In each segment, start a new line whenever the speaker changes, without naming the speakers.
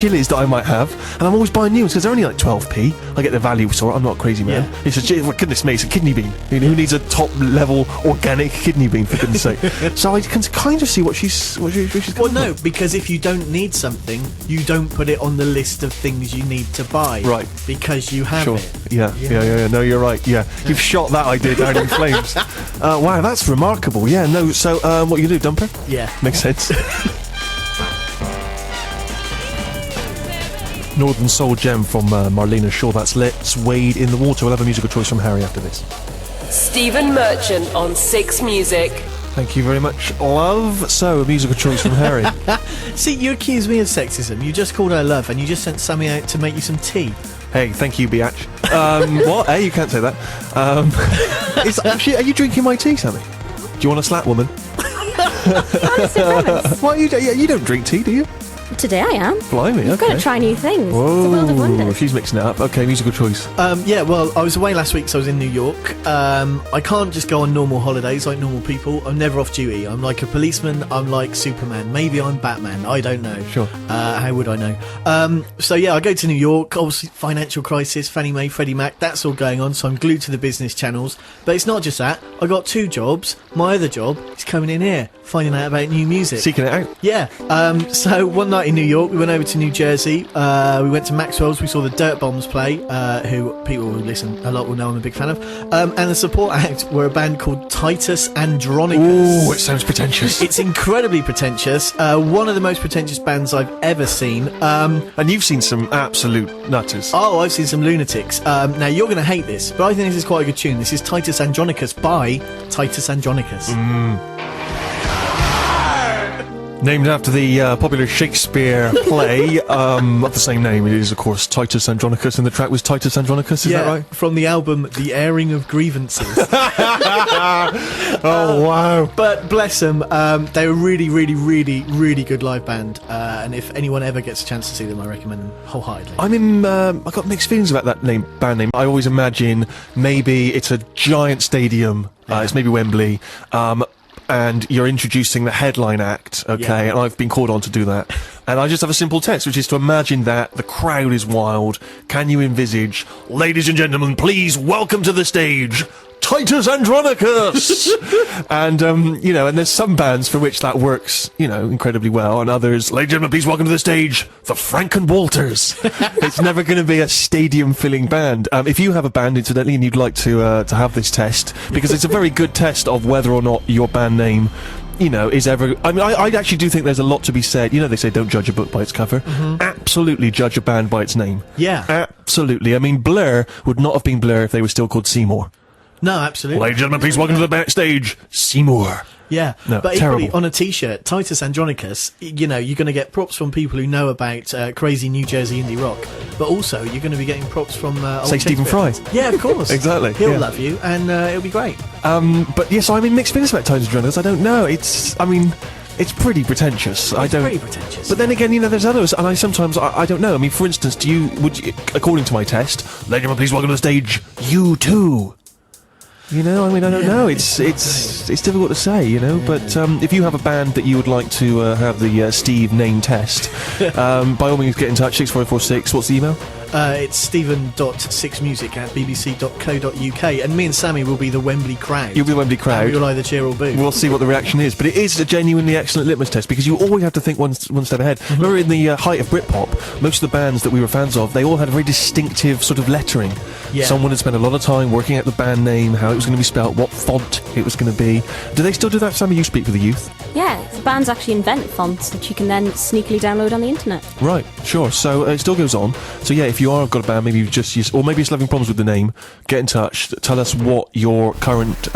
chilies that I might have, and I'm always buying new ones because they're only like 12p. I get the value store. I'm not a crazy man.
Yeah.
It's a goodness me, it's a kidney bean. Who needs a top level organic kidney bean for goodness sake? So I can kind of see what she's
Well, no, because if you don't need something, you don't put it on the list of things you need to buy.
Right.
Because you have it.
Yeah. No, you're right. Yeah, you've shot that idea down in flames. Wow, that's remarkable. Yeah. No. So what you do, dump her?
Yeah.
Makes sense. Northern Soul Gem from Marlena Shaw. That's Let's Wade in the Water. We'll have a musical choice from Harry after this.
Stephen Merchant on Six Music.
Thank you very much, love. So, a musical choice from Harry.
See, you accuse me of sexism. You just called her love, and you just sent Sammy out to make you some tea.
Hey, thank you, biatch. What? Hey, you can't say that. Actually, are you drinking my tea, Sammy? Do you want a slap, woman? Why you don't drink tea, do you?
Today I am.
Blimey,
You've got to try new things.
Whoa,
it's a world of wonders.
she's mixing it up. Okay, musical choice.
Yeah, well, I was away last week, so I was in New York. I can't just go on normal holidays like normal people. I'm never off duty. I'm like a policeman. I'm like Superman. Maybe I'm Batman. I don't know.
Sure.
How would I know? So yeah, I go to New York. Obviously, financial crisis, Fannie Mae, Freddie Mac. That's all going on. So I'm glued to the business channels. But it's not just that. I got two jobs. My other job is coming in here, finding out about new music.
Seeking it out.
Yeah. So one night in New York, we went over to New Jersey. We went to Maxwell's. We saw the Dirt Bombs play, who people who listen a lot will know I'm a big fan of. And the support act were a band called Titus Andronicus.
Ooh, it sounds pretentious.
It's incredibly pretentious. One of the most pretentious bands I've ever seen.
And you've seen some absolute nutters.
Oh, I've seen some lunatics. Now, you're going to hate this, but I think this is quite a good tune. This is Titus Andronicus by Titus Andronicus.
Named after the popular Shakespeare play of the same name. It is, of course, Titus Andronicus, and the track was Titus Andronicus, is that right?
From the album The Airing of Grievances.
Oh, wow.
But bless them, they're a really, really, really, really good live band. And if anyone ever gets a chance to see them, I recommend them wholeheartedly.
I've got mixed feelings about that band name. I always imagine maybe it's a giant stadium. It's maybe Wembley. And you're introducing the headline act, okay?
Yeah.
And I've been called on to do that. And I just have a simple test, which is to imagine that the crowd is wild. Can you envisage, ladies and gentlemen, please welcome to the stage, Titus Andronicus! And, and there's some bands for which that works, incredibly well, and others, ladies and gentlemen, please welcome to the stage, the Franken Walters. It's never going to be a stadium-filling band. If you have a band, incidentally, and you'd like to have this test, because it's a very good test of whether or not your band name is ever... I mean, I actually do think there's a lot to be said. They say don't judge a book by its cover. Mm-hmm. Absolutely judge a band by its name.
Yeah.
Absolutely. I mean, Blur would not have been Blur if they were still called Seymour.
No, absolutely.
Ladies and gentlemen, please welcome to the backstage, Seymour.
Yeah,
no,
but
terrible.
Equally, on a T-shirt, Titus Andronicus, you're going to get props from people who know about crazy New Jersey indie rock, but also you're going to be getting props from...
Say Stephen Fry.
Yeah, of course.
Exactly.
He'll love you, and it'll be great.
But yes, mixed feelings about Titus Andronicus. I don't know. It's pretty pretentious.
It's pretty pretentious.
But then again, there's others, and I sometimes I don't know. I mean, for instance, would you, according to my test, ladies and gentlemen, please welcome to the stage, U2. I don't know. It's difficult to say, But if you have a band that you would like to have the Steve name test, by all means get in touch. 64546. What's the email?
It's stephen.sixmusic@bbc.co.uk, and me and Sammy will be the Wembley crowd.
You'll be the Wembley crowd.
And we'll either cheer or boo.
We'll see what the reaction is, but it is a genuinely excellent litmus test because you always have to think one step ahead. Mm-hmm. Remember, in the height of Britpop, most of the bands that we were fans of, they all had a very distinctive sort of lettering.
Yeah.
Someone had spent a lot of time working out the band name, how it was going to be spelt, what font it was going to be. Do they still do that, Sammy? You speak for the youth.
Yeah, the bands actually invent fonts that you can then sneakily download on the internet.
Right, sure. So it still goes on. So yeah, if you are got a band, maybe you just or maybe you're still having problems with the name, get in touch. Tell us what your current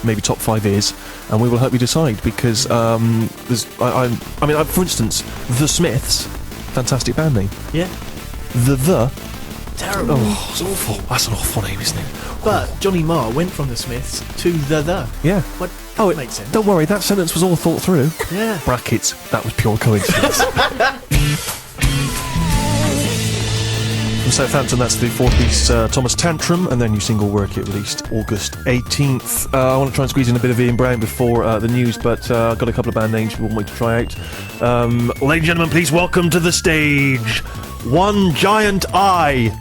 maybe top 5 is, and we will help you decide. Because there's, for instance, The Smiths, fantastic band name.
Yeah.
The.
Terrible.
Oh, it's awful. That's an awful name, isn't it?
But Johnny Marr went from the Smiths to the.
Yeah.
What?
Oh, it
makes sense.
Don't worry, that sentence was all thought through.
Yeah.
Brackets. That was pure coincidence. Southampton, that's the four-piece Thomas Tantrum, and their new single Work It, released August 18th. I want to try and squeeze in a bit of Ian Brown before the news, but I've got a couple of band names we want me to try out. Ladies and gentlemen, please welcome to the stage One Giant Eye.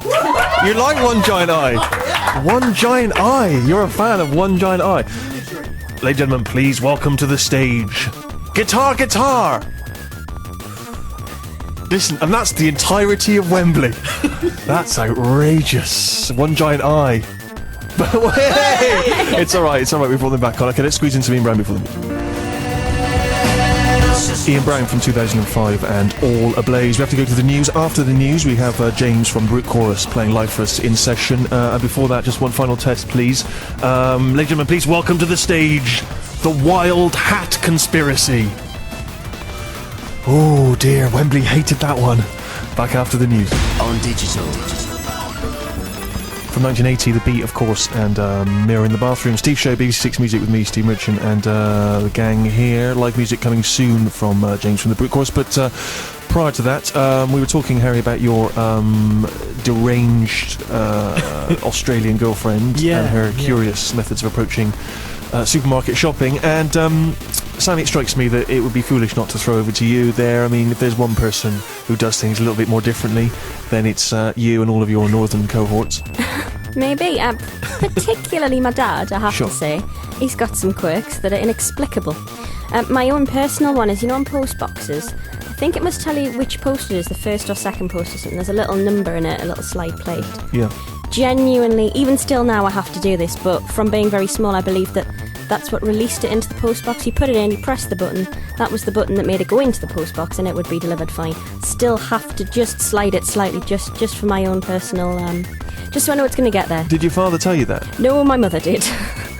You like One Giant Eye? One Giant Eye. You're a fan of One Giant Eye. Ladies and gentlemen, please welcome to the stage Guitar. Listen, and that's the entirety of Wembley. That's outrageous. One Giant Eye. But hey, it's alright, we brought them back on. Okay, let's squeeze in some Ian Brown before the music. Ian Brown from 2005 and All Ablaze. We have to go to the news. After the news, we have James from Brute Chorus playing live for us in session. And before that, just one final test, please. Ladies and gentlemen, please welcome to the stage the Wild Hat Conspiracy. Oh dear, Wembley hated that one. Back after the news.
On digital.
From 1980, The Beat, of course, and Mirror in the Bathroom. Steve Show, BBC Six Music with me, Steve Merchant, and the gang here. Live music coming soon from James from the Brute Chorus. But prior to that, we were talking, Harry, about your deranged Australian girlfriend and her curious methods of approaching supermarket shopping. And Sammy, it strikes me that it would be foolish not to throw over to you there. I mean, if there's one person who does things a little bit more differently, then it's you and all of your northern cohorts.
Maybe. Particularly my dad, I have
Sure.
to say. He's got some quirks that are inexplicable. My own personal one is, on post boxes, I think it must tell you which post it is, the first or second post or something. There's a little number in it, a little slide plate.
Yeah.
Genuinely, even still now I have to do this, but from being very small I believe that that's what released it into the post box. You put it in, you press the button, that was the button that made it go into the post box and it would be delivered fine. Still have to just slide it slightly, just for my own personal, just so I know it's going to get there.
Did your father tell you that?
No, my mother did.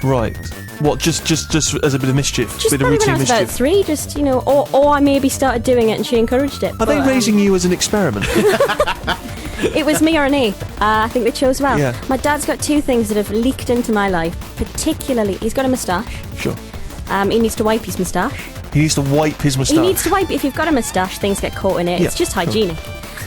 Right. What, just as a bit of mischief?
Just
bit of
probably when
routine
I was about
mischief?
3, just, or I maybe started doing it and she encouraged it.
Are they raising you as an experiment?
It was me or an ape. I think they chose well.
Yeah.
My dad's got two things that have leaked into my life, particularly, he's got a moustache.
Sure.
He needs to wipe his moustache.
He needs to wipe his moustache.
He needs to wipe it. If you've got a moustache, things get caught in it.
Yeah,
It's just
sure.
hygienic.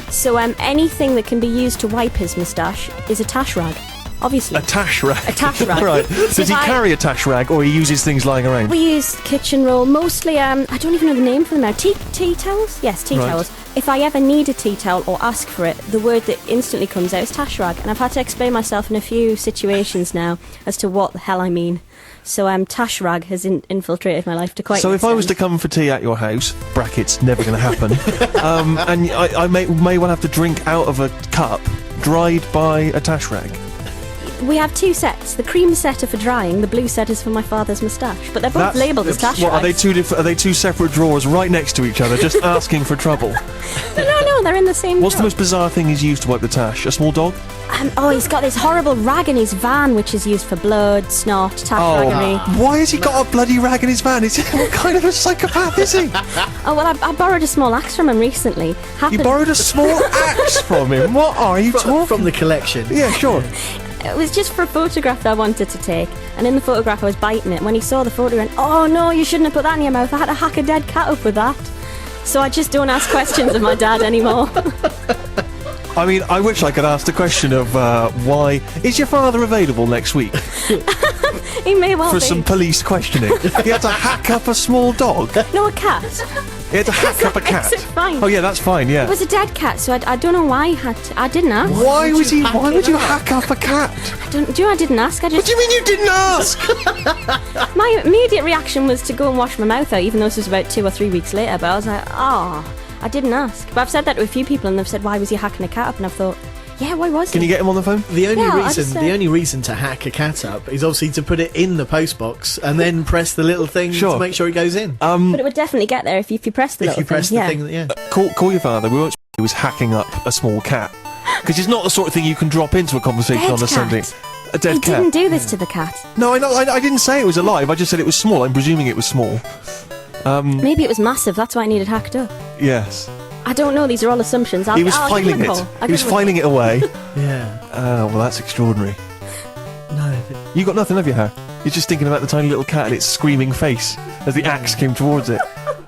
So anything that can be used to wipe his moustache is a tash rag, obviously.
A tash rag.
A tash rag.
Right. Does
If
he
I-
carry a tash rag, or he uses things lying around?
We use kitchen roll, mostly, I don't even know the name for them now. Tea towels? Yes, tea
Right.
towels. If I ever need a tea towel or ask for it, the word that instantly comes out is tash rag. And I've had to explain myself in a few situations now as to what the hell I mean. So tash rag has infiltrated my life to quite
So
an
if I was to
extent.
come for tea at your house, brackets, never going to happen, and I may well have to drink out of a cup dried by a tash rag.
We have two sets. The cream set are for drying, the blue set is for my father's moustache. But they're both labelled as tash
What, are
rags.
they are they two separate drawers right next to each other, just asking for trouble?
No, they're in the same
What's the
drawer.
most bizarre thing he's used to wipe the tash? A small dog?
He's got this horrible rag in his van, which is used for blood, snot, tash raggery.
Why has he got a bloody rag in his van? What kind of a psychopath is he?
Oh, well, I borrowed a small axe from him recently.
You
Happened-
borrowed a small axe from him? What are you talking?
From the collection.
Yeah, sure.
It was just for a photograph that I wanted to take, and in the photograph I was biting it. When he saw the photo, he went, "Oh no, you shouldn't have put that in your mouth. I had to hack a dead cat up with that." So I just don't ask questions of my dad anymore.
I mean, I wish I could ask the question of why... Is your father available next week
He may well
for
be.
some police questioning? He had to hack up a small dog?
No, a cat.
He had to hack up a cat?
It's fine.
Oh yeah, that's fine, yeah.
It was a dead cat, so I don't know why he had to. I didn't ask.
Why would you
hack
hack up a cat?
Do you know I didn't ask? I
What
just.
do you mean you didn't ask?
My immediate reaction was to go and wash my mouth out, even though this was about 2 or 3 weeks later. But I was like, I didn't ask. But I've said that to a few people, and they've said, "Why was he hacking a cat up?" And I've thought, yeah, why was
Can
he?
you get him on the phone?
The only
Yeah, I
reason,
just,
the only reason to hack a cat up is obviously to put it in the post box and then press the little thing
Sure.
to make sure it goes in.
But it would definitely get there if you press the
if
little
you press
thing.
the thing, yeah.
Call your father. We won't. He was hacking up a small cat because it's not the sort of thing you can drop into a conversation
Dead
on a
cat.
Sunday. A dead
He
cat.
didn't do this to the cat.
No, I know. I didn't say it was alive. I just said it was small. I'm presuming it was small.
Maybe it was massive. That's why I needed hacked up.
Yes.
I don't know. These are all assumptions.
He was
I'll give
filing
him a
it.
call.
He was filing it away.
Yeah.
Oh, well, that's extraordinary.
No.
You got nothing, have you, Har? You're just thinking about the tiny little cat and its screaming face as the axe came towards it.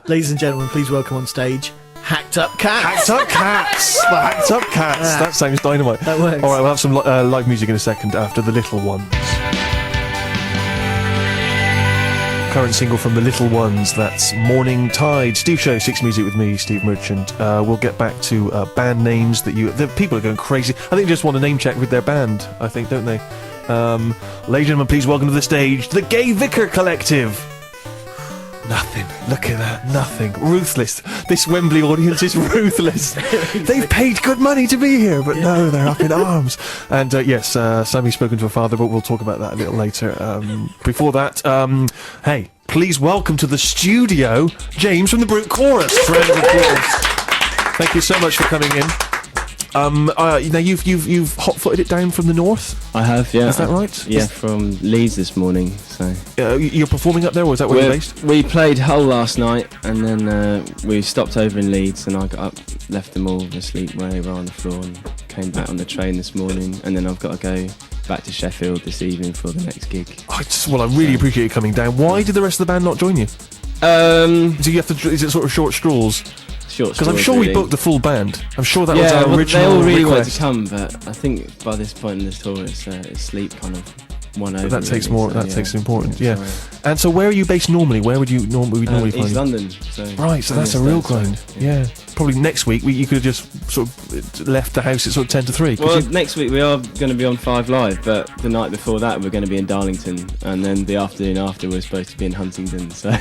Ladies and gentlemen, please welcome on stage Hacked Up Cats.
Hacked Up Cats! The Hacked Up Cats!
Yeah.
That sounds dynamite.
That works.
Alright, we'll have some live music in a second after The Little Ones. Current single from The Little Ones, that's Morning Tide. Steve Show, 6 Music with me, Steve Merchant. We'll get back to band names that the people are going crazy. I think they just want a name check with their band, I think, don't they? Ladies and gentlemen, please welcome to the stage, the Gay Vicar Collective. Nothing. Look at that. Nothing. Ruthless. This Wembley audience is ruthless. They've paid good money to be here, but no, they're up in arms. And yes, Sammy's spoken to her father, but we'll talk about that a little later. Before that, hey, please welcome to the studio, James from the Brute Chorus. Round of applause. Thank you so much for coming in. Now you've hot-footed it down from the north.
I have, yeah.
Is that right?
Yeah, from Leeds this morning. So
you're performing up there, or is that where you're based?
We played Hull last night, and then we stopped over in Leeds, and I got up, left them all asleep where they were on the floor, and came back on the train this morning, and then I've got to go back to Sheffield this evening for the next gig.
Well, I really appreciate you coming down. Why did the rest of the band not join you? Do you have to? Is it sort of short straws? Because I'm sure we booked the full band. I'm sure that was our original
they all really wanted
request.
to come, but I think by this point in this tour, it's sleep kind of won over.
That takes
really,
more.
so,
That takes important. Yeah.
sorry.
And so, where are you based normally? Where would you normally find
East
you?
London. So
Right. So that's a real grind. Yeah. Probably next week you could have just sort of left the house at sort of 10 to 3.
Well, next week we are going to be on 5 Live, but the night before that we're going to be in Darlington, and then the afternoon after we're supposed to be in Huntingdon. So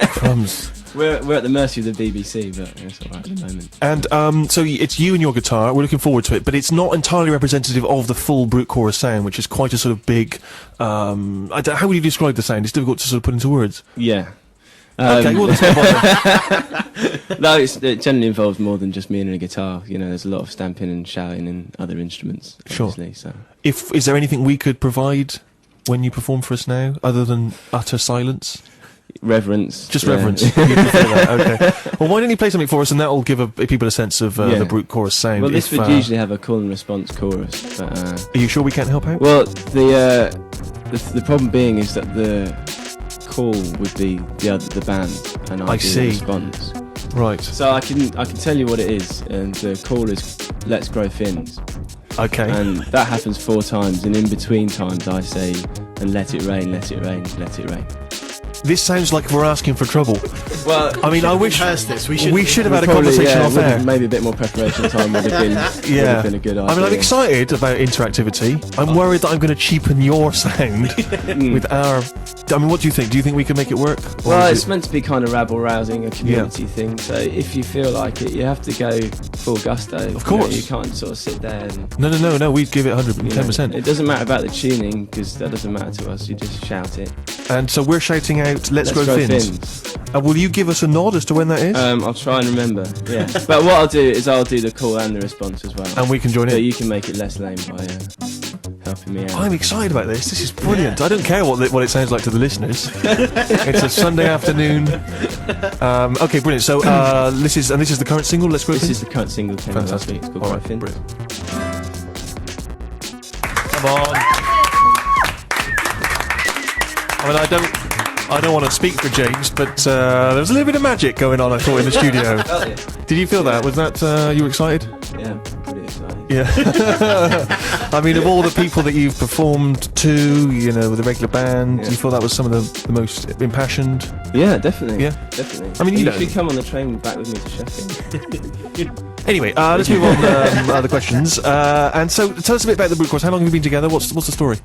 Crumbs.
we're at the mercy of the BBC, but it's all right at the moment.
And so it's you and your guitar. We're looking forward to it, but it's not entirely representative of the full Brute Chorus sound, which is quite a sort of big. How would you describe the sound? It's difficult to sort of put into words.
Yeah.
Okay, well, let's move on.
No, it generally involves more than just me and a guitar. You know, there's a lot of stamping and shouting and other instruments, obviously.
Sure.
So,
Is there anything we could provide when you perform for us now, other than utter silence?
reverence.
Just
yeah.
reverence. You prefer that, okay. Well, why don't you play something for us, and that will give people a sense of the Brute Chorus sound.
Well, this would usually have a call and response chorus. But,
are you sure we can't help out?
Well, the problem being is that the call would be the band, and I do the response.
Right.
So I can tell you what it is, and the call is "Let's Grow Fins."
Okay.
And that happens 4 times, and in between times I say, "And let it rain, let it rain, let it rain."
This sounds like we're asking for trouble.
Well,
I mean, I wish
this. We
should have had a
probably,
conversation off air.
Maybe a bit more prepreparation time would have been, would have been a good idea.
I mean, I'm excited about interactivity. I'm worried that I'm going to cheapen your sound with our. I mean, what do you think? Do you think we can make it work?
Well, it's meant to be kind of rabble-rousing, a community thing. So if you feel like it, you have to go full gusto.
Of course.
You can't sort of sit there and...
No. We'd give it 110%.
It doesn't matter about the tuning, because that doesn't matter to us. You just shout it.
And so we're shouting out, let's grow fins. Will you give us a nod as to when that is?
I'll try and remember, yeah. But what I'll do is I'll do the call and the response as well.
And we can join
so
in.
you can make it less lame by helping me out.
I'm excited about this. This is brilliant. I don't care what it sounds like to the listeners. It's a Sunday afternoon. Okay, brilliant. So this is the current single. Let's grow fins.
This is the current single.
Fantastic.
It's called
All
Grow
right,
Fins.
brilliant. Come on. I mean, I don't want to speak for James, but there was a little bit of magic going on, I thought, in the studio. Did you feel that? Was that, you were excited?
Yeah, pretty excited.
Yeah. I mean, of all the people that you've performed to, with the regular band, do you feel that was some of the most impassioned?
Yeah, definitely.
Yeah?
Definitely.
I mean,
you should come on the train back with me to Sheffield.
Anyway, let's move on to other questions. And so, tell us a bit about the Brute Chorus. How long have you been together? What's the story?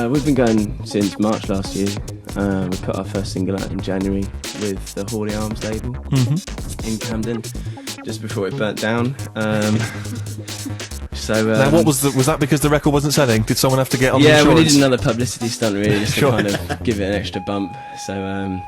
We've been going since March last year. We put our first single out in January with the Hawley Arms label in Camden, just before it burnt down.
Now, what was that because the record wasn't selling? Did someone have to get on the insurance?
Yeah, we needed another publicity stunt really, just
Sure.
to kind of give it an extra bump. So, no,